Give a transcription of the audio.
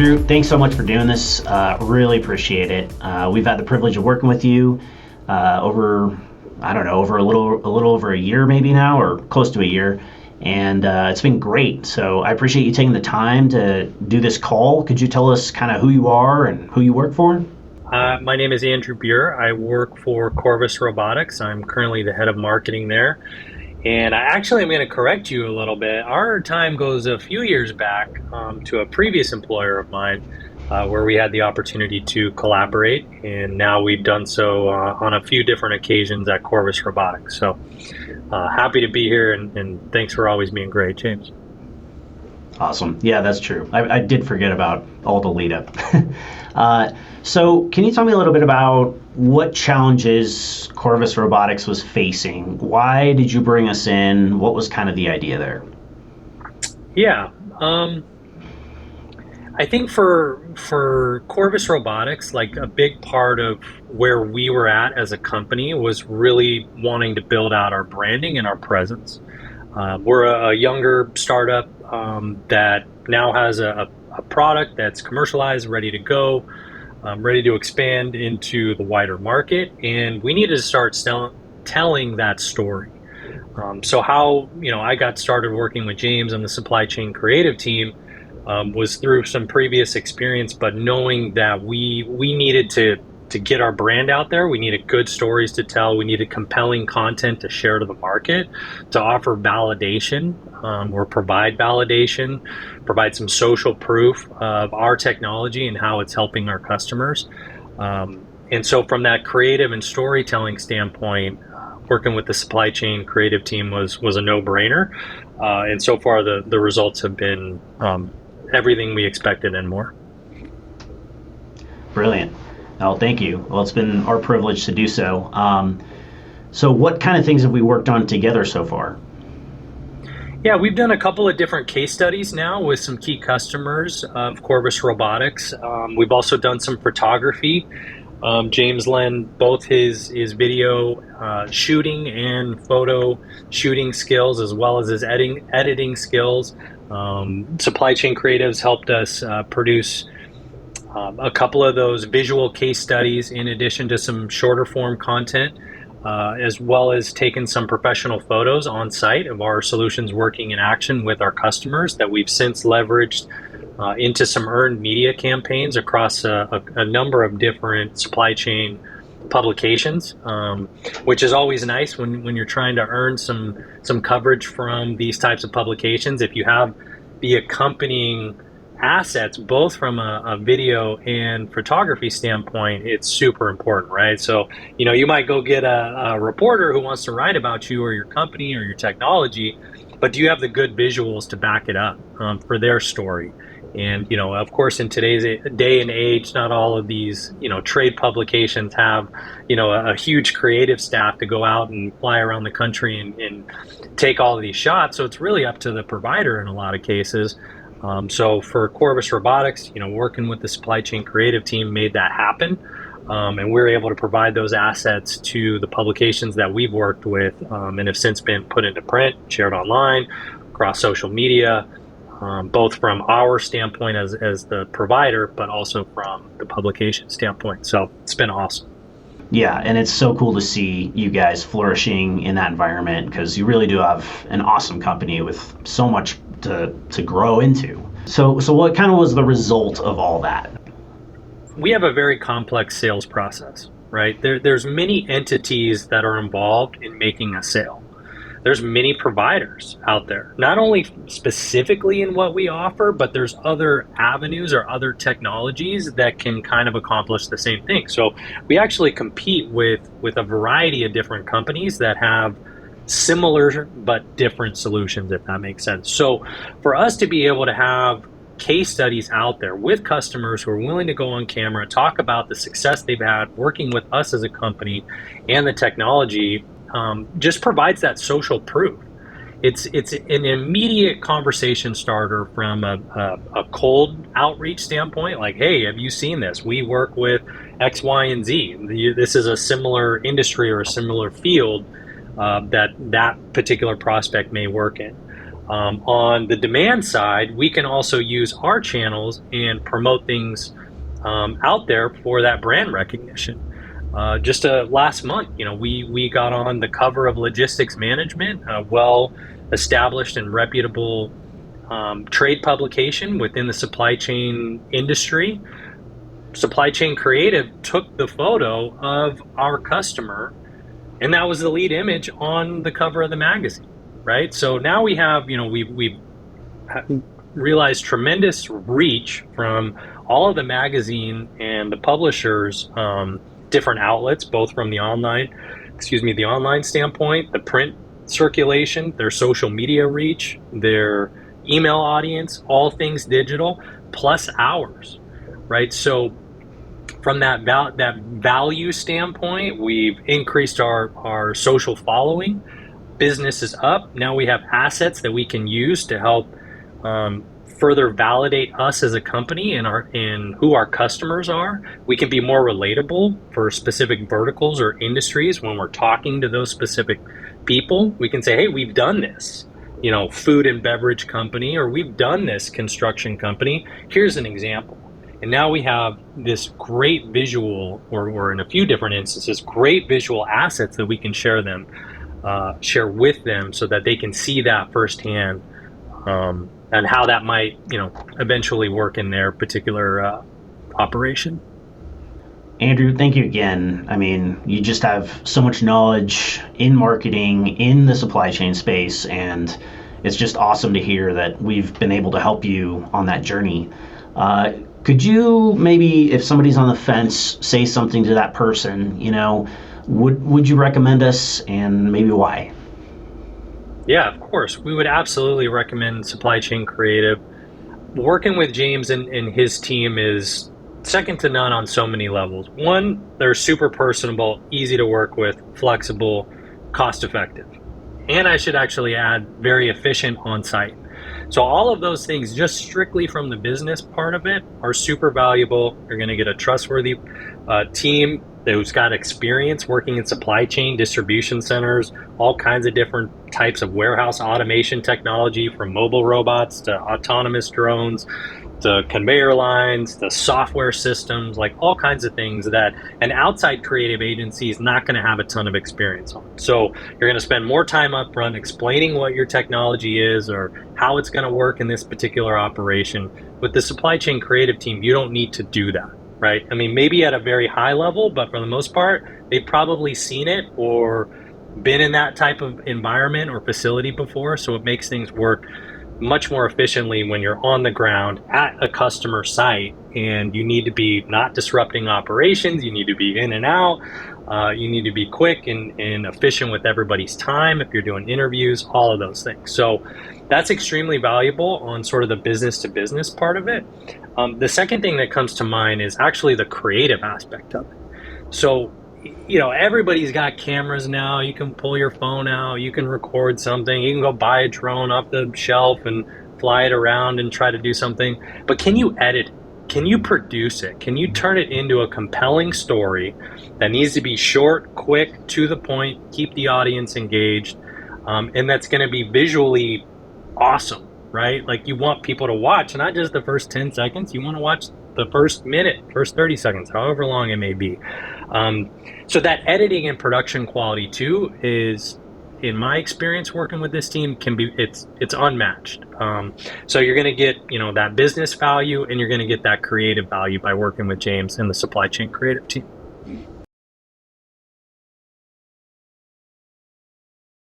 Andrew, thanks so much for doing this. Really appreciate it. We've had the privilege of working with you over, I don't know, over a little over a year maybe now, or close to a year. And it's been great. So I appreciate you taking the time to do this call. Could you tell us kind of who you are and who you work for? My name is Andrew Burer. I work for Corvus Robotics. I'm currently the head of marketing there. And I actually am going to correct you a little bit. Our time goes a few years back to a previous employer of mine where we had the opportunity to collaborate. And now we've done so on a few different occasions at Corvus Robotics. So happy to be here, and thanks for always being great, James. Awesome. Yeah, that's true. I did forget about all the lead up. So can you tell me a little bit about what challenges Corvus Robotics was facing? Why did you bring us in? What was kind of the idea there? Yeah. I think for Corvus Robotics, like a big part of where we were at as a company was really wanting to build out our branding and our presence. We're a younger startup that now has a product that's commercialized, ready to go, ready to expand into the wider market, and we needed to start telling that story. So how I got started working with James on the supply chain creative team was through some previous experience, but knowing that we needed to get our brand out there. We needed good stories to tell. We needed compelling content to share to the market, to offer validation or provide validation, provide some social proof of our technology and how it's helping our customers. And so from that creative and storytelling standpoint, working with the supply chain creative team was a no-brainer. And so far the results have been everything we expected and more. Brilliant. Oh, thank you. Well, it's been our privilege to do so. So what kind of things have we worked on together so far? Yeah, we've done a couple of different case studies now with some key customers of Corvus Robotics. We've also done some photography. James lent both his video shooting and photo shooting skills, as well as his editing skills. Supply chain creatives helped us produce a couple of those visual case studies in addition to some shorter form content, as well as taken some professional photos on site of our solutions working in action with our customers that we've since leveraged into some earned media campaigns across a number of different supply chain publications, which is always nice when you're trying to earn some coverage from these types of publications. If you have the accompanying assets, both from a video and photography standpoint, it's super important, right? So, you might go get a reporter who wants to write about you or your company or your technology, but do you have the good visuals to back it up for their story? And, of course, in today's day and age, not all of these, trade publications have, a huge creative staff to go out and fly around the country and take all of these shots. So it's really up to the provider in a lot of cases. So for Corvus Robotics, working with the supply chain creative team made that happen. And we were able to provide those assets to the publications that we've worked with and have since been put into print, shared online, across social media, both from our standpoint as the provider, but also from the publication standpoint. So it's been awesome. Yeah, and it's so cool to see you guys flourishing in that environment, because you really do have an awesome company with so much to grow into. So what kind of was the result of all that? We have a very complex sales process, right? There's many entities that are involved in making a sale. There's many providers out there, not only specifically in what we offer, but there's other avenues or other technologies that can kind of accomplish the same thing. So we actually compete with a variety of different companies that have similar but different solutions, if that makes sense. So for us to be able to have case studies out there with customers who are willing to go on camera, talk about the success they've had working with us as a company and the technology, just provides that social proof. It's an immediate conversation starter from a cold outreach standpoint, like, hey, have you seen this? We work with X, Y, and Z. This is a similar industry or a similar field that particular prospect may work in. On the demand side, we can also use our channels and promote things out there for that brand recognition. Just last month, we got on the cover of Logistics Management, a well-established and reputable trade publication within the supply chain industry. Supply Chain Creative took the photo of our customer, and that was the lead image on the cover of the magazine, right? So now we have, we've realized tremendous reach from all of the magazine and the publishers, different outlets, both from the online standpoint, the print circulation, their social media reach, their email audience, all things digital, plus ours, right? So from that value standpoint, we've increased our social following. Business is up. Now we have assets that we can use to help further validate us as a company and who our customers are. We can be more relatable for specific verticals or industries when we're talking to those specific people. We can say, hey, we've done this, food and beverage company, or we've done this construction company. Here's an example. And now we have this great visual, or in a few different instances, great visual assets that we can share with them so that they can see that firsthand, and how that might, eventually work in their particular operation. Andrew, thank you again. I mean, you just have so much knowledge in marketing, in the supply chain space, and it's just awesome to hear that we've been able to help you on that journey. Could you maybe, if somebody's on the fence, say something to that person, would you recommend us, and maybe why? Yeah, of course. We would absolutely recommend Supply Chain Creative. Working with James and his team is second to none on so many levels. One, they're super personable, easy to work with, flexible, cost effective. And I should actually add, very efficient on site. So all of those things, just strictly from the business part of it, are super valuable. You're going to get a trustworthy team who's got experience working in supply chain, distribution centers, all kinds of different types of warehouse automation technology, from mobile robots to autonomous drones to conveyor lines to software systems, like all kinds of things that an outside creative agency is not going to have a ton of experience on. So you're going to spend more time up front explaining what your technology is or how it's going to work in this particular operation. With the supply chain creative team, you don't need to do that, right? I mean, maybe at a very high level, but for the most part, they've probably seen it or been in that type of environment or facility before. So it makes things work much more efficiently when you're on the ground at a customer site, and you need to be not disrupting operations. You need to be in and out. You need to be quick and efficient with everybody's time if you're doing interviews, all of those things. So that's extremely valuable on sort of the business to business part of it. The second thing that comes to mind is actually the creative aspect of it. So, everybody's got cameras now. You can pull your phone out, you can record something, you can go buy a drone off the shelf and fly it around and try to do something. But can you edit it? Can you produce it? Can you turn it into a compelling story that needs to be short, quick, to the point, keep the audience engaged, and that's going to be visually awesome, right? Like, you want people to watch not just the first 10 seconds, you want to watch the first minute, first 30 seconds, however long it may be. So that editing and production quality too is, in my experience working with this team, it's unmatched. So you're going to get, that business value, and you're going to get that creative value by working with James and the supply chain creative team.